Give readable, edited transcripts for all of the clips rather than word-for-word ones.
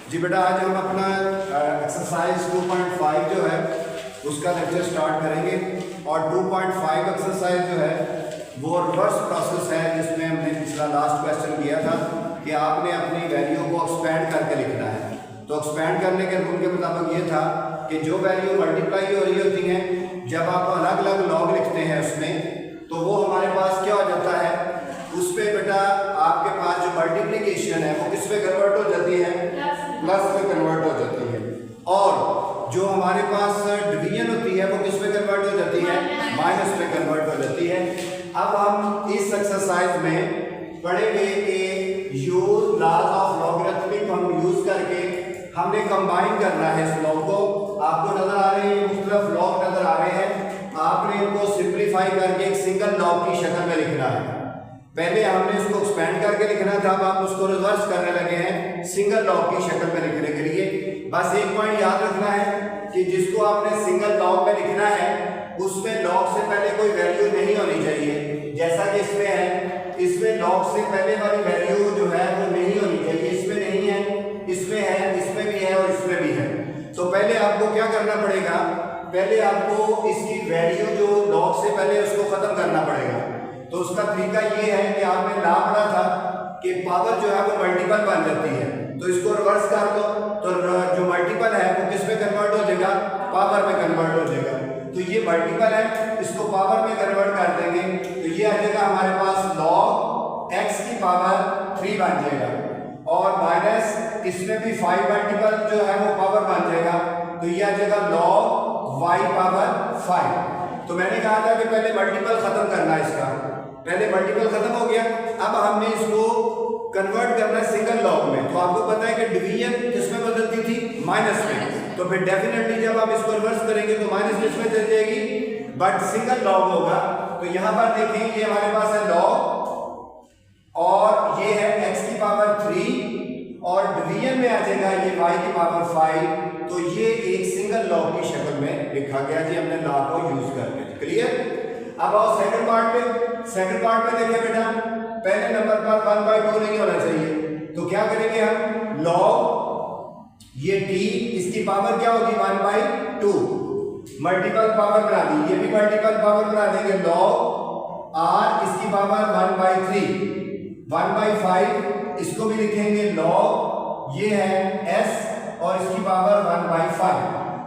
जी बेटा, आज हम अपना एक्सरसाइज 2.5 जो है उसका लेक्चर स्टार्ट करेंगे। और 2.5 एक्सरसाइज जो है वो रिवर्स प्रोसेस है, जिसमें हमने पिछला लास्ट क्वेश्चन किया था कि आपने अपनी वैल्यू को एक्सपैंड करके लिखना है। तो एक्सपैंड करने के रूल के मुताबिक ये था कि जो वैल्यू मल्टीप्लाई हो रही होती हैं, जब आप अलग अलग लॉग लिखते हैं उसमें, तो वो हमारे पास क्या हो जाता है, उस पर बेटा आपके पास जो मल्टीप्लिकेशन है वो किस पे कन्वर्ट हो जाती है, प्लस पे कन्वर्ट हो जाती है। और जो हमारे पास डिवीजन होती है वो किस पे कन्वर्ट हो जाती है, माइनस पे कन्वर्ट हो जाती है। अब हम इस एक्सरसाइज में पढ़ेंगे कि यूज लॉज ऑफ लॉगरिथमिक हम यूज करके हमने कंबाइन करना है इस लॉग को। आपको नजर आ रहे हैं मुख्तलिफ लॉग नजर आ रहे हैं, आपने इनको सिंप्लीफाई करके एक सिंगल लॉग की शक्ल में लिखना है। पहले हमने इसको एक्सपेंड करके लिखना था, अब आप उसको रिवर्स करने लगे हैं सिंगल लॉग की शक्ल में लिखने के लिए। बस एक पॉइंट याद रखना है कि जिसको आपने सिंगल लॉग में लिखना है उसमें लॉग से पहले कोई वैल्यू नहीं होनी चाहिए, जैसा कि इसमें है। इसमें लॉग से पहले वाली वैल्यू जो है वो नहीं होनी चाहिए, इसमें नहीं है, इसमें है, इसमें भी है और इसमें भी है। तो पहले आपको क्या करना पड़ेगा, पहले आपको इसकी वैल्यू जो लॉग से पहले उसको खत्म करना पड़ेगा। तो उसका तरीका ये है कि आपने ला पढ़ा था कि पावर जो है वो मल्टीपल बन जाती है, तो इसको रिवर्स कर दो तो जो मल्टीपल है वो किस में कन्वर्ट हो जाएगा, पावर में कन्वर्ट हो जाएगा। तो ये मल्टीपल है, इसको पावर में कन्वर्ट कर देंगे तो ये आ जाएगा हमारे पास लॉग x की पावर 3 बन जाएगा, और माइनस इसमें भी 5 मल्टीपल जो है वो पावर बन जाएगा, तो ये आ जाएगा लॉग y पावर 5। तो मैंने कहा था कि पहले मल्टीपल खत्म करना है इसका, पहले मल्टीपल खत्म हो गया, अब हमने इसको कन्वर्ट करना है सिंगल लॉग में। तो आपको पता है कि डिवीजन किसमें बदलती थी, माइनस में, तो फिर डेफिनेटली जब आप इसको रिवर्स करेंगे तो माइनस किसमें चल जाएगी, बट सिंगल लॉग होगा। तो यहां पर देखें ये हमारे पास है लॉग और ये है x की पावर 3 और डिवीजन में आ जाएगा ये y की पावर 5। तो ये एक सिंगल लॉग की शक्ल में लिखा गया जी, हमने लॉग को यूज करके। क्लियर। अब आओ सेकंड पार्ट पे। सेकंड पार्ट में देखिए बेटा, पहले नंबर पर 1/2 नहीं होना चाहिए, तो क्या करेंगे हम, लॉग ये t इसकी पावर क्या होगी 1/2, मल्टीपल पावर बना दी, ये भी मल्टीपल पावर बना देंगे, लॉग r इसकी पावर 1/3, 1/5 इसको भी लिखेंगे लॉग ये है s और इसकी पावर 1/5।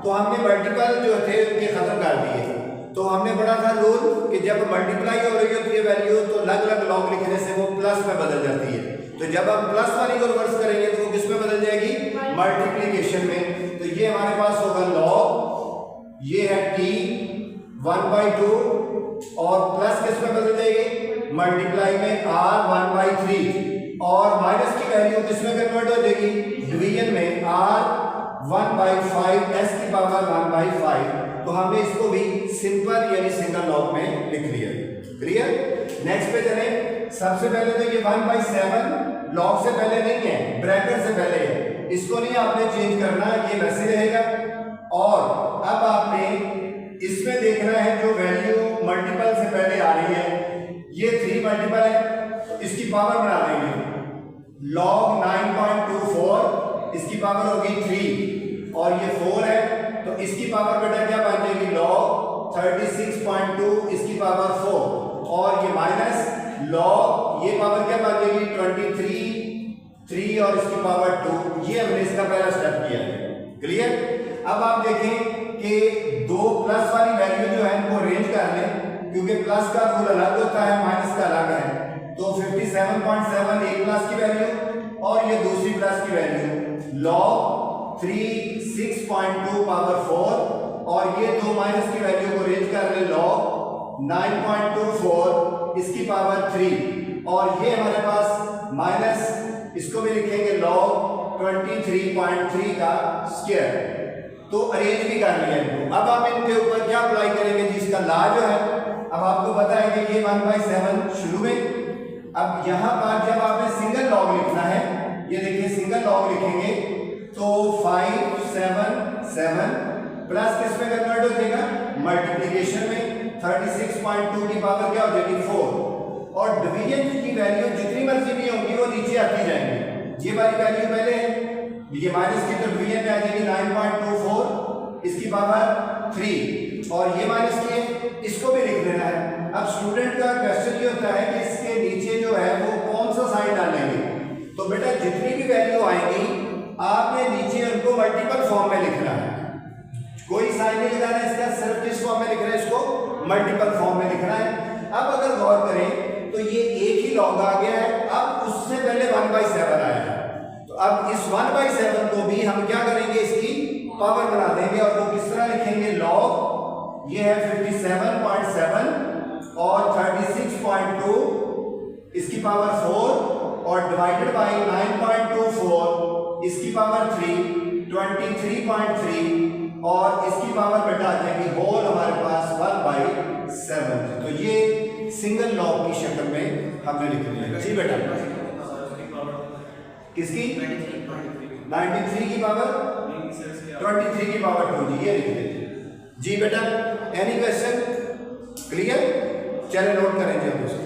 तो हमने मल्टीपल जो थे उनके खत्म कर दिए। तो हमने पढ़ा था रूल कि जब मल्टीप्लाई हो रही होती है वैल्यू तो अलग अलग लॉग लिखने से वो प्लस में बदल जाती है। तो जब हम प्लस वाली को रिवर्स करेंगे तो वो किस में बदल जाएगी, मल्टीप्लिकेशन में। तो ये हमारे पास होगा लॉग ये है t 1/2 और प्लस किस में बदल जाएगी, मल्टीप्लाई में r 1/3 और माइनस की वैल्यू किस में कन्वर्ट हो जाएगी, डिवीजन में r 1/5 s की पावर 1/5। तो हमने इसको भी सिंपल यानी सिंगल लॉग में लिख लिया। क्लियर। नेक्स्ट पे चले। सबसे पहले तो ये 1/7 लॉग से पहले नहीं है, ब्रैकेट से पहले है, इसको नहीं आपने चेंज करना, ये वैसे रहेगा। और अब आपने इसमें देखना है जो वैल्यू मल्टीपल से पहले आ रही है, ये 3 मल्टीपल है तो इसकी पावर बना देंगे, लॉग 9.24 इसकी पावर होगी 3 और ये 4 है तो इसकी पावर बेटा क्या बन जाएगी, लॉग 36.2 इसकी पावर 4 और ये माइनस लॉग ये पावर क्या बन जाएगी 3 और इसकी पावर 2। ये हमने इसका पहला स्टेप किया है। क्लियर। अब आप देखें कि दो प्लस वाली वैल्यू जो है वो रेंज कर लें, क्योंकि प्लस का रूल अलग होता है, माइनस का अलग है। तो 57.7 एक प्लस की वैल्यू और ये दूसरी प्लस की वैल्यू, लॉग 36.2 पावर 4 और ये दो माइनस की वैल्यू को रेंज कर ले, लॉग 9.24 इसकी पावर 3 और ये हमारे पास माइनस इसको भी लिखेंगे लॉग 23.3 का स्क्वायर। तो अरेंज भी कर लिया इनको। अब आप इनके ऊपर क्या अप्लाई करेंगे, जिसका ला जो है, अब आपको पता है कि ये 1/7 शुरू में। अब यहां पर जब आपने सिंगल लॉग लिखना है, ये देखिए सिंगल लॉग लिखेंगे तो 5 7 7 प्लस किस में कन्वर्ट हो जाएगा, मल्टीप्लिकेशन में 36.2 की पावर क्या हो जाएगी 4 और डिवीजन की वैल्यू जितनी मर्जी भी होगी वो नीचे आती जाएंगी। ये वाली वैल्यू पहले है, ये माइनस की तो डिवीजन में आ जाएगी 9.24 इसकी पावर 3 और ये माइनस की है, इसको भी लिख लेना है। अब स्टूडेंट का क्वेश्चन ये होता है कि इसके नीचे जो है वो कौन सा साइन डालेंगे। तो बेटा जितनी भी वैल्यू आएंगी आपने नीचे उनको मल्टीपल फॉर्म में लिखना है, कोई साइन नहीं लगाना है इसका, सिर्फ किस फॉर्म में लिखना है, इसको मल्टीपल फॉर्म में लिखना है। अब अगर गौर करें तो ये एक ही लॉग आ गया है, अब उससे पहले 1/7 आया है, तो अब इस 1/7 को भी हम क्या करेंगे, इसकी पावर बना देंगे और वो किस तरह लिखेंगे, लॉग ये है 57.7 और 36.2 इसकी पावर 4 और डिवाइडेड बाय 9.24 इसकी पावर 3 23.3 और इसकी पावर बेटा आ जाएगी होल हमारे पास 1/7। तो ये सिंगल लॉग की शक्ल में हमने लिख लिया। जी बेटा किसकी 93 की पावर 23 की पावर 2 जी ये लिख लीजिए। जी बेटा एनी क्वेश्चन क्लियर, चले नोट करेंगे हम इसको।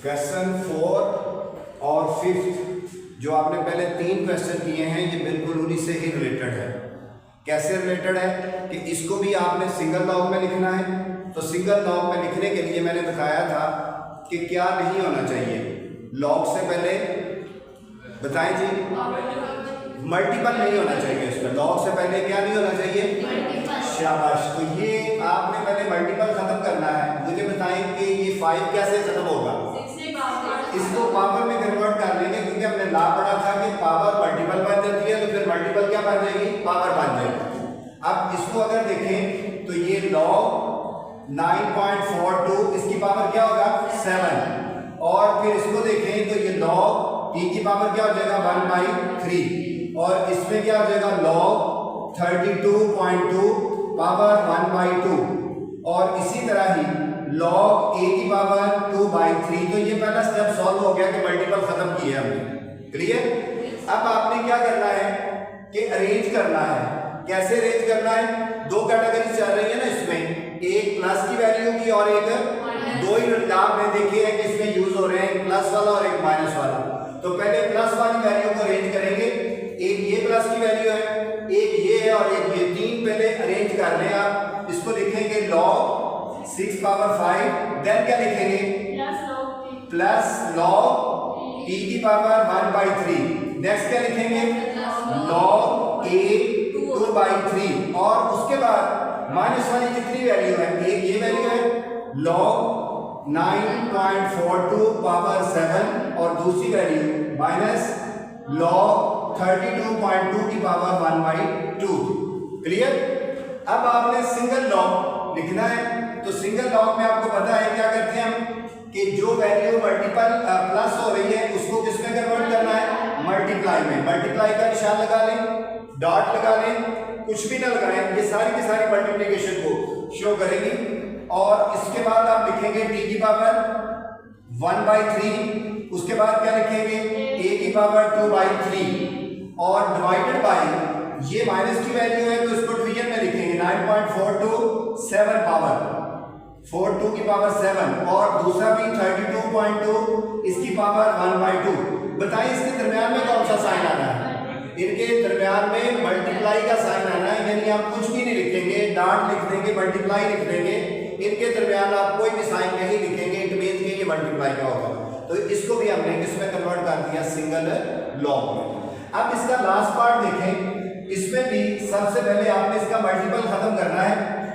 क्वेश्चन 4 और 5 जो आपने पहले 3 क्वेश्चन किए हैं ये बिल्कुल उन्हीं से ही रिलेटेड है। कैसे रिलेटेड है कि इसको भी आपने सिंगल लॉग में लिखना है। तो सिंगल लॉग में लिखने के लिए मैंने बताया था कि क्या नहीं होना चाहिए, लॉग से पहले बताएं जी, मल्टीपल नहीं होना चाहिए इसमें, लॉग से पहले क्या नहीं होना चाहिए, शाबाश। तो ये आपने पहले मल्टीपल खत्म करना है। मुझे बताएं कि ये 5 कैसे खत्म होगा, इसको पावर में कन्वर्ट कर लेंगे क्योंकि हमने ला पढ़ा था कि पावर मल्टीपल बन जाती है, तो फिर मल्टीपल क्या बन जाएगी, पावर बन जाएगी। अब इसको अगर देखें तो ये लॉग 9.42 इसकी पावर क्या होगा 7 और फिर इसको देखें तो ये लॉग t की पावर क्या हो जाएगा 1/3 और इसमें क्या हो जाएगा लॉग 32.2 पावर 1/2 और इसी तरह ही log a की पावर 2/3। तो ये पहला स्टेप सॉल्व हो गया कि मल्टीपल खत्म किया हमने, क्लियर। अब आपने क्या करना है कि अरेंज करना है। कैसे अरेंज करना है, 2 कैटेगरी चल रही है ना इसमें, एक प्लस की वैल्यू की और एक दो ही आपने देखे हैं कि इसमें यूज हो रहे हैं, प्लस वाला और एक माइनस वाला। तो पहले प्लस वाली वैल्यू को अरेंज करेंगे, एक ये प्लस की वैल्यू है, एक ये है और एक ये, 3 पहले अरेंज कर लें आप। इसको लिखेंगे log 6 पावर 5, देन क्या लिखेंगे प्लस log t की पावर 1/3, नेक्स्ट क्या लिखेंगे log a 2/3 और उसके बाद माइनस वाली कितनी वैल्यू है, एक ये वैल्यू है log 9.42 पावर 7 और दूसरी वैल्यू माइनस log 32.2 की पावर 1/2, क्लियर। अब आपने सिंगल लॉग लिखना है। तो सिंगल लॉग में आपको पता है क्या करते हैं हम कि जो वैल्यू मल्टीपल प्लस हो रही है उसको किस में कन्वर्ट करना है, मल्टीप्लाई में। मल्टीप्लाई का निशान लगा लें, डॉट लगा लें, कुछ भी ना लगाएं, ये सारी की सारी मल्टीप्लिकेशन को शो करेगी। और इसके बाद आप लिखेंगे t की पावर 1/3, उसके बाद क्या लिखेंगे a की पावर 2/3 और डिवाइडेड बाय ये माइनस की वैल्यू है तो इसको डिवीजन में लिखेंगे 9.42 7 पावर 42 की पावर 7 और दूसरा भी 32.2 इसकी पावर 1/2। बताइए इसके दरमियान में कौन सा साइन आना है, इनके दरमियान में मल्टीप्लाई का साइन आना है, यानी आप कुछ भी नहीं लिखेंगे, डॉट लिख देंगे, मल्टीप्लाई लिख देंगे, इनके दरमियान आप कोई भी साइन नहीं लिखेंगे, इट मींस कि ये मल्टीप्लाई का होगा। तो इसको भी हमने किसमें कन्वर्ट कर दिया, सिंगल लॉग में। अब इसका लास्ट पार्ट देखें, इसमें भी सबसे पहले आपने इसका मल्टीपल खत्म करना है।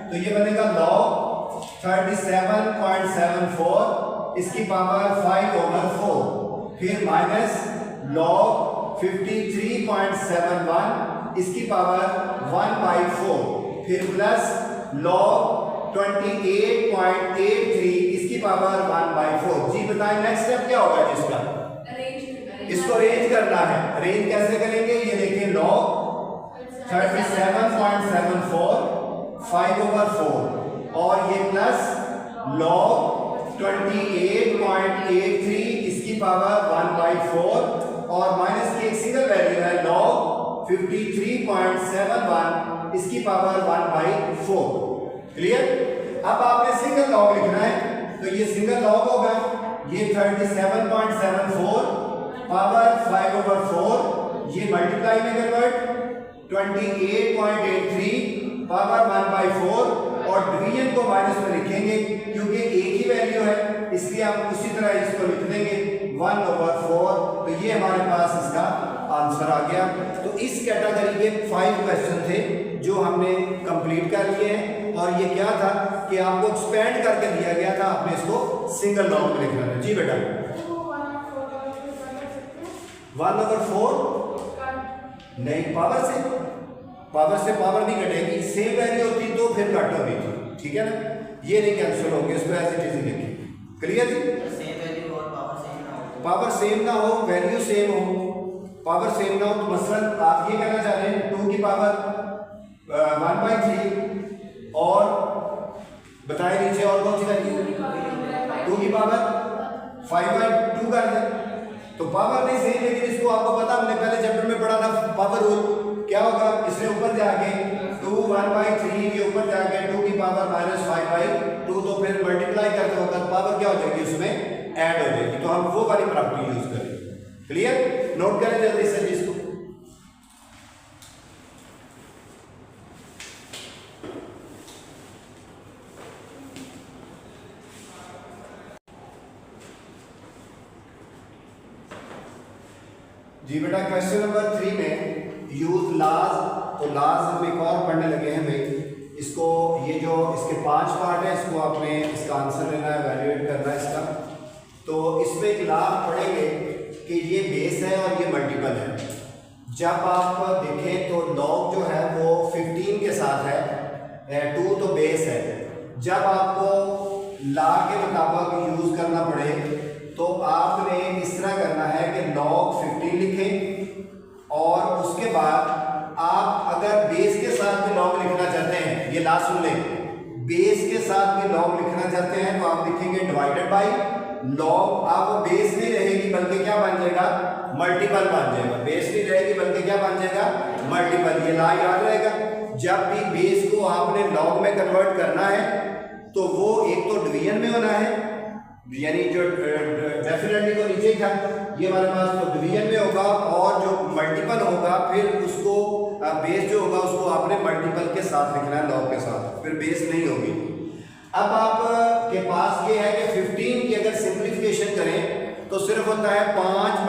तो ये बनेगा log 37.74 इसकी पावर 5/4 फिर माइनस log 53.71 इसकी पावर 1/4 फिर प्लस log 28.83 इसकी पावर 1/4। जी बताएं नेक्स्ट स्टेप क्या होगा जिसका, इसको अरेंज करना है। अरेंज कैसे करेंगे, ये देखिए log 37.74 5/4 और ये प्लस log 28.83 इसकी पावर 1/4 और माइनस की एक सिंगल वैल्यू है log 53.71 इसकी पावर 1/4। क्लियर। अब आपने सिंगल लॉग लिखना है, तो ये सिंगल लॉग होगा, ये 37.74 पावर 5/4, ये मल्टीप्लाई में कन्वर्ट 28.83 पावर 1/4, और डिवीजन को माइनस में लिखेंगे क्योंकि एक ही वैल्यू है, इसलिए हम उसी तरह इसको लिख देंगे 1/4। तो ये हमारे पास इसका आंसर आ गया। तो इस कैटेगरी के 5 क्वेश्चन थे जो हमने कंप्लीट कर लिए हैं, और ये क्या था कि आपको एक्सपेंड करके दिया गया था, आपने इसको सिंगल लॉग में लिखना है। जी बेटा 1/4 नहीं, पावर से पावर नहीं कटेगी, सेम वैल्यू होती तो फिर कट होगी थी, ठीक है ना, ये नहीं कैंसिल होगी, इसको ऐसे चीजें लिखी। क्लियर जी। पावर सेम ना हो, वैल्यू सेम हो, पावर सेम ना हो, तो मसलन आप ये कहना चाह रहे हैं 2 की पावर 1/3 और बताए नीचे और कौन सी वैल्यू 2 की पावर 5/2 कर दें, तो पावर नहीं सही, लेकिन इसको आपको पता, हमने पहले चैप्टर में पढ़ा था पावर रूल, क्या होगा, इसने ऊपर जाके 2 1/3 के ऊपर जाके 2 की पावर -5/2, तो फिर मल्टीप्लाई करते वक्त पावर क्या हो जाएगी, उसमें ऐड हो जाएगी, तो हम वो वाली प्रॉपर्टी यूज करेंगे। क्लियर। नोट करें जल्दी से इसको। जी बेटा क्वेश्चन नंबर 3 में यूज लाज, तो लाज हम एक और पढ़ने लगे हैं भाई, इसको ये जो इसके 5 पार्ट है, इसको आपने इसका आंसर लेना है, वैल्यूएट करना है इसका। तो इसमें एक ला पढ़ेंगे कि ये बेस है और ये मल्टीपल है। जब आप देखें तो लॉग जो है वो 15 के साथ है, 2 तो बेस है। जब आपको ला के मुताबिक यूज करना पड़े तो आपने इस तरह करना है कि log 15 लिखें, और उसके बाद आप अगर बेस के साथ भी log लिखना चाहते हैं, ये लास्ट सुन लें, बेस के साथ भी log लिखना चाहते हैं तो आप लिखेंगे डिवाइडेड बाय log। आप बेस नहीं रहेगी बल्कि क्या बन जाएगा, मल्टीपल बन जाएगा, बेस नहीं रहेगी बल्कि क्या बन जाएगा, मल्टीपल। ये ला याद रहेगा, जब भी बेस को आपने log में कन्वर्ट करना है तो वो एक तो डिवीजन में होना है, यानी जो डेफिनेटली तो नीचे था, ये हमारे पास तो डिवीजन में होगा, और जो मल्टीपल होगा फिर उसको बेस जो होगा उसको आपने मल्टीपल के साथ लिखना है, लॉग के साथ, फिर बेस नहीं होगी। अब आप के पास ये है कि 15 की अगर सिंप्लीफिकेशन करें तो सिर्फ होता है 5 ×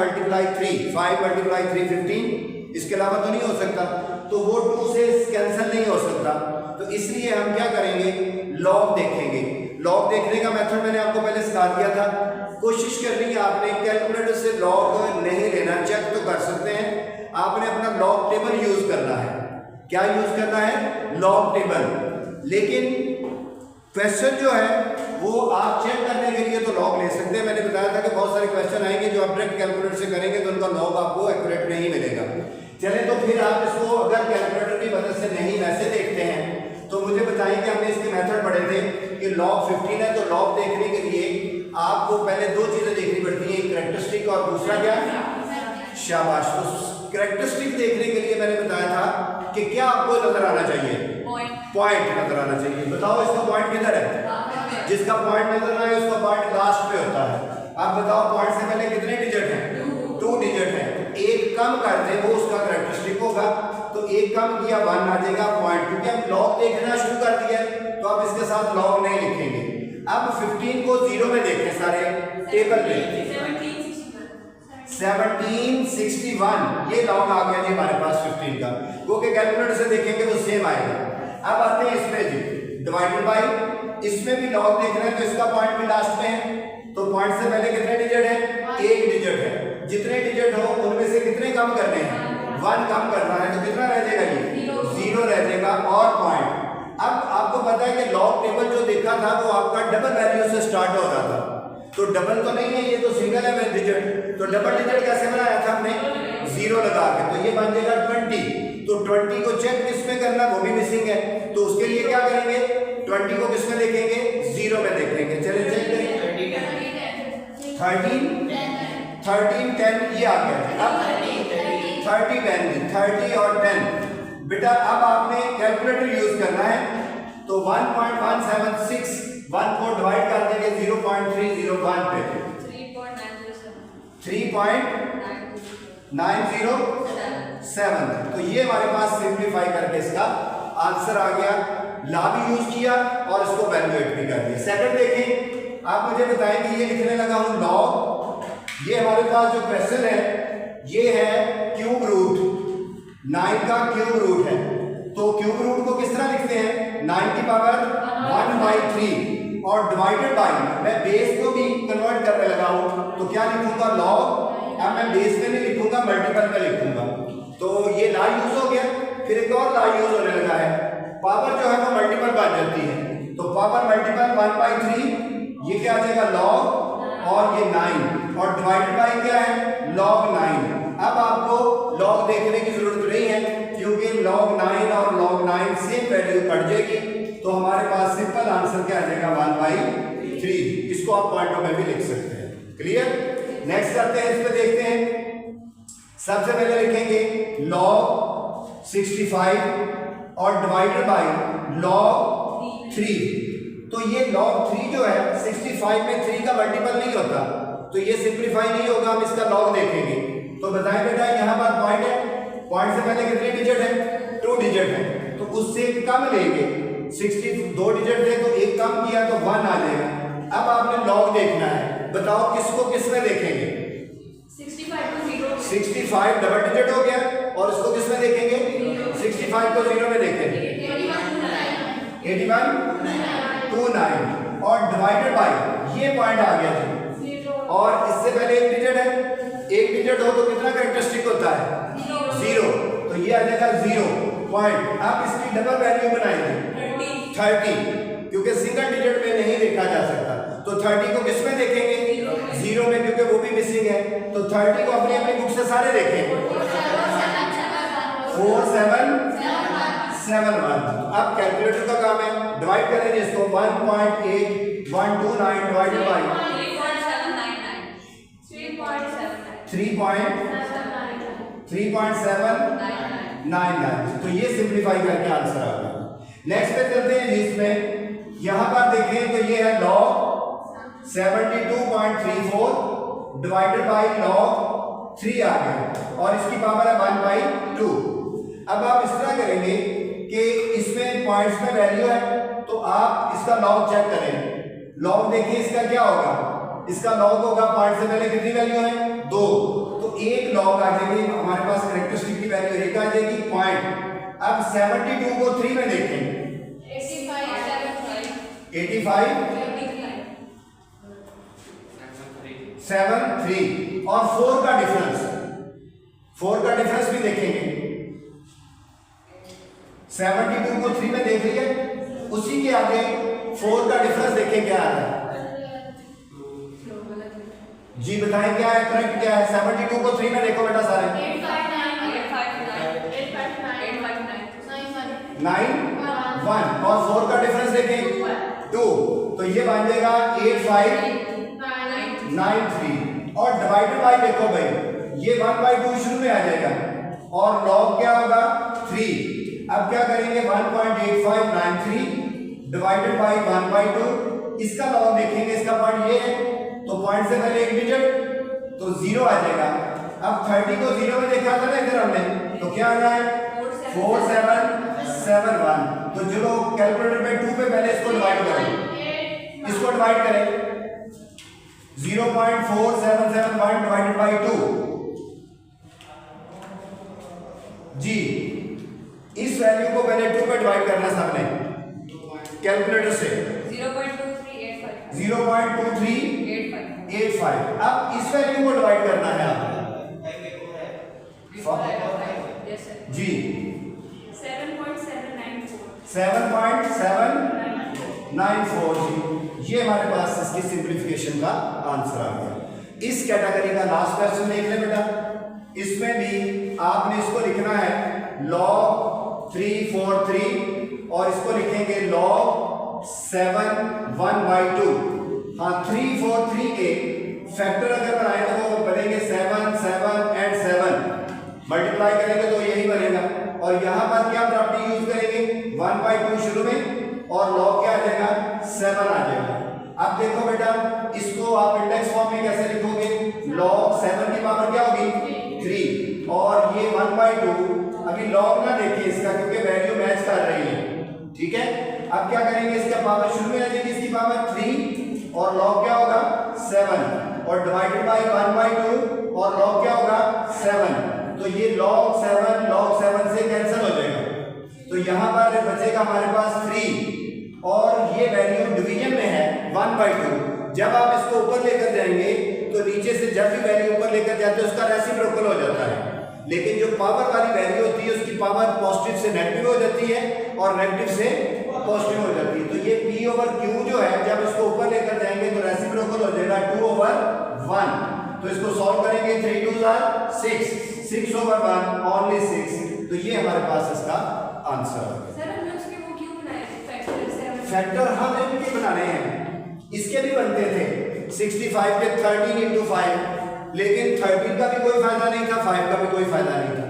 3, 5 × 3 15, इसके अलावा तो नहीं हो सकता, तो वो 2 से कैंसिल नहीं हो सकता, तो इसलिए हम क्या करेंगे, लॉग देखेंगे। लॉग देखने का मेथड मैंने आपको पहले सिखा दिया था, कोशिश करनी है आपने कैलकुलेटर से लॉग नहीं लेना, चेक तो कर सकते हैं, आपने अपना लॉग टेबल यूज करना है। क्या यूज करना है, लॉग टेबल। लेकिन क्वेश्चन जो है वो आप चेक करने के लिए तो लॉग ले सकते हैं, मैंने बताया था कि बहुत सारे क्वेश्चन आएंगे जो आप डायरेक्ट कैलकुलेटर से करेंगे तो उनका लॉग आपको एक्यूरेट नहीं मिलेगा। चले तो फिर आप इसको अगर कैलकुलेटर की मदद से नहीं वैसे देखते हैं तो मुझे बताइए कि हमने इसके मेथड पढ़े थे कि log 15 है, तो log देखने के लिए आपको पहले 2 चीजें देखनी पड़ती हैं, एक कैरेक्टरिस्टिक और दूसरा क्या, शाबाश। तो कैरेक्टरिस्टिक देखने के लिए मैंने बताया था कि क्या आपको नजर आना चाहिए, पॉइंट नजर आना चाहिए। बताओ इसका पॉइंट किधर है, जिसका पॉइंट नजर आए उसका पॉइंट लास्ट पे होता है। आप बताओ पॉइंट से पहले कितने डिजिट हैं, 2 डिजिट हैं, एक कम कर दे वो उसका कैरेक्टरिस्टिक होगा, तो एक कम किया 1 आ जाएगा पॉइंट, क्योंकि हम लॉग देखना शुरू कर दिया तो आप इसके साथ लॉग नहीं लिखेंगे। अब 15 को 0 में देखें सारे टेबल पे, 1761 ये लॉग आ गया जी हमारे पास 15 का, क्योंकि कैलकुलेटर से देखेंगे वो सेम आएगा। अब आते हैं इसमें जी डिवाइडेड बाय, इसमें भी लॉग देखना है तो इसका पॉइंट भी लास्ट में है, तो पॉइंट से पहले कितने डिजिट है, 1 डिजिट है, जितने डिजिट हो उनमें से कितने कम करने हैं, 1 कम करना है, तो कितना रह जाएगा, ये 0 रह जाएगा और पॉइंट। अब आपको पता है कि लॉग टेबल जो देखा था वो आपका डबल वैल्यू से स्टार्ट हो रहा था, तो डबल तो नहीं है, ये तो सिंगल है डिजिट, तो डबल डिजिट कैसे बनाया था हमने, 0 लगा के, तो ये बन जाएगा 20। तो 20 को चेक किसमें करना, वो भी मिसिंग है, तो उसके लिए क्या करेंगे, 20 को किसमें देखेंगे, 0 में देखेंगे। चलिए चेक करेंगे, 13 10 ये आ गया। अब 13 30 10 दी, 30 और 10 बेटा। अब आपने कैलकुलेटर यूज करना है, तो 1.176 1 को डिवाइड कर देंगे 0.301 पे, 3.907। तो ये हमारे पास सिंप्लीफाई करके इसका आंसर आ गया। ला भी यूज किया और इसको वैल्यूएट भी कर दिया। सेकंड देखें, आप मुझे बताएंगे, ये लिखने लगा हूं लॉग, ये हमारे पास जो क्वेश्चन है ये है क्यूब रूट, 9 का क्यूब रूट है। तो क्यूब रूट को किस तरह लिखते हैं, 9 की पावर 1/3 और डिवाइडेड बाई, मैं बेस को भी कन्वर्ट करने लगा हूं, तो क्या लिखूंगा लॉग। अब मैं बेस में नहीं लिखूंगा, मल्टीपल में लिखूंगा। तो ये ला यूज हो गया, फिर एक और ला यूज होने लगा है, पावर जो है वो मल्टीपल बन जाती है, तो पावर मल्टीपल 1/3, ये क्या आ जाएगा लॉग, और ये 9 और डिवाइडेड बाई क्या है लॉग 9। अब आपको लॉग देखने की जरूरत नहीं है, क्योंकि log 9 और log 9 सेम वैल्यू कट जाएगी, तो हमारे पास सिंपल आंसर क्या आ जाएगा 1/3। इसको आप पॉइंटों में भी लिख सकते हैं। क्लियर। नेक्स्ट करते हैं, इस पे देखते हैं। सबसे पहले लिखेंगे log 65 और डिवाइडेड बाई log 3। तो ये log 3 जो है 65 में 3 का मल्टीपल नहीं होता, तो ये सिंप्लीफाई नहीं होगा, हम इसका log देखेंगे। तो बताएं बेटा, यहां पर पॉइंट है, पॉइंट से पहले कितने डिजिट है, 2 डिजिट है, तो उससे कम लेंगे, 62 डिजिट थे तो एक कम किया तो 1 आ जाएगा। अब आपने लॉग देखना है, बताओ किसको किस में देखेंगे, 65 डबल डिजिट हो गया, और इसको किस में देखेंगे, 65 को 0 में देखेंगे, 8129 और डिवाइडेड बाई ये पॉइंट आ गया जी, और इससे पहले एक डिजिट है, एक डिजिट हो तो कितना कैरेक्टरिस्टिक होता है 0, तो ये आ जाएगा 0 पॉइंट। अब इसकी डबल वैल्यू बनाएंगे 30, क्योंकि सिंगल डिजिट में नहीं देखा जा सकता, तो 30 को किस में देखेंगे 0 में, क्योंकि वो भी मिसिंग है, तो 30 को अपनी अपनी बुक से सारे देखेंगे 4771। अब कैलकुलेटर का काम है, डिवाइड करेंगे इसको 1.8129 डिवाइडेड बाई 3.799, तो ये सिंप्लीफाई करके आंसर आ गया। नेक्स्ट पे चलते हैं, जिसमें यहां पर देखें तो ये है log 72.34 डिवाइडेड बाई log 3 आ गया, और इसकी पावर है 1/2। अब आप इस तरह करेंगे कि इसमें पॉइंट्स में वैल्यू है, तो आप इसका log चेक करें, log देखिए इसका क्या होगा, इसका log होगा, पॉइंट से पहले कितनी वैल्यू है 2, तो एक log आ जाएगी, हमारे पास कैरेक्टरिस्टिक की वैल्यू एक आ जाएगी पॉइंट। अब 72 को 3 में देखें, 8573 और 4 का डिफरेंस, 4 का डिफरेंस भी देखेंगे। 72 को 3 में देख लिए, उसी के आगे 4 का डिफरेंस देखें क्या आ रहा है जी, बताएं क्या है करेक्ट क्या है। 72 को 3 में देखो बेटा सारे, 9 और 4 का डिफरेंस देखें 2, तो ये बन जाएगा 8593 और डिवाइडेड बाई देखो भाई, ये 1/2 शुरू में आ जाएगा, और log क्या होगा 3। अब क्या करेंगे 1.8593 डिवाइडेड बाई 1/2, इसका log देखेंगे, इसका पॉइंट ये है, तो पॉइंट से पहले एक डिजिट तो 0 आ जाएगा। अब 30 को 0 में देखा था ना इधर हमने, तो क्या आ रहा है 4771। तो चलो कैलकुलेटर में 2 पे पहले इसको डिवाइड करें, इसको डिवाइड करें 0.4771 डिवाइडेड बाई 2 जी, इस वैल्यू को पहले 2 पे डिवाइड करना सबने कैलकुलेटर से, 0.2385। अब इस वैल्यू को डिवाइड करना है आपने जी, 7.794 जी, ये हमारे पास इसकी सिंप्लीफिकेशन का आंसर आ गया। इस कैटेगरी का लास्ट क्वेश्चन देख ले बेटा, इसमें भी आपने इसको लिखना है log 343 और इसको लिखेंगे log 7/1/2। हाँ 343 के फैक्टर अगर बनाए तो वो बनेंगे 7 7 एंड 7 मल्टीप्लाई करेंगे तो यही बनेगा। और यहाँ पर क्या प्रॉपर्टी यूज करेंगे, 1/2 शुरू में और लॉग क्या आ जाएगा, 7 आ जाएगा। अब देखो बेटा, इसको आप इंडेक्स फॉर्म में कैसे लिखोगे, log 7 की पावर क्या होगी 3 और ये 1/2। अभी log ना देखिए इसका क्योंकि वैल्यू मैच कर रही है, ठीक है। अब क्या करेंगे, इसका पावर शुरू में आ जाएगी इसकी पावर 3 और log क्या होगा 7 और डिवाइडेड बाय 1/2 और log क्या होगा 7। तो ये log 7 से कैंसिल हो जाएगा। तो यहाँ पर बचेगा हमारे पास 3 और ये वैल्यू डिवीजन में है 1/2। जब आप इसको ऊपर लेकर जाएंगे तो नीचे से जब भी वैल्यू ऊपर लेकर जाते हैं उसका रेसिप्रोकल हो जाता है, लेकिन जो पावर वाली वैल्यू होती है उसकी पावर पॉजिटिव से नेगेटिव हो जाती है और नेगेटिव से पॉजिटिव हो जाती है। तो ये p/q जो है जब इसको ऊपर लेकर जाएंगे तो रेसिप्रोकल हो जाएगा 2/1। तो इसको सॉल्व करेंगे 3 2 6 6/1 ओनली 6। तो ये हमारे पास इसका आंसर है। सर हमने उसके वो क्यों बनाए फैक्टर? फैक्टर हम इनके बनाने हैं, इसके भी बनते थे 65 के 13 × 5, लेकिन 13 का भी कोई फायदा नहीं था, 5 का भी कोई फायदा नहीं था।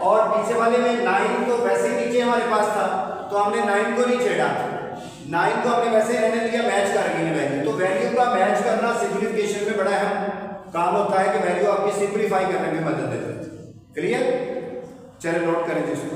और पीछे वाले में 9 तो वैसे ही नीचे हमारे पास था तो हमने 9 को नहीं छेड़ा, 9 को हमने वैसे रहने दिया, मैच कर गई वैल्यू। तो वैल्यू का मैच करना सिंपलीफिकेशन में बड़ा अहम काम होता है कि वैल्यू आपकी सिंपलीफाई करने में मदद देता है। क्लियर? चलिए नोट करें जिसको।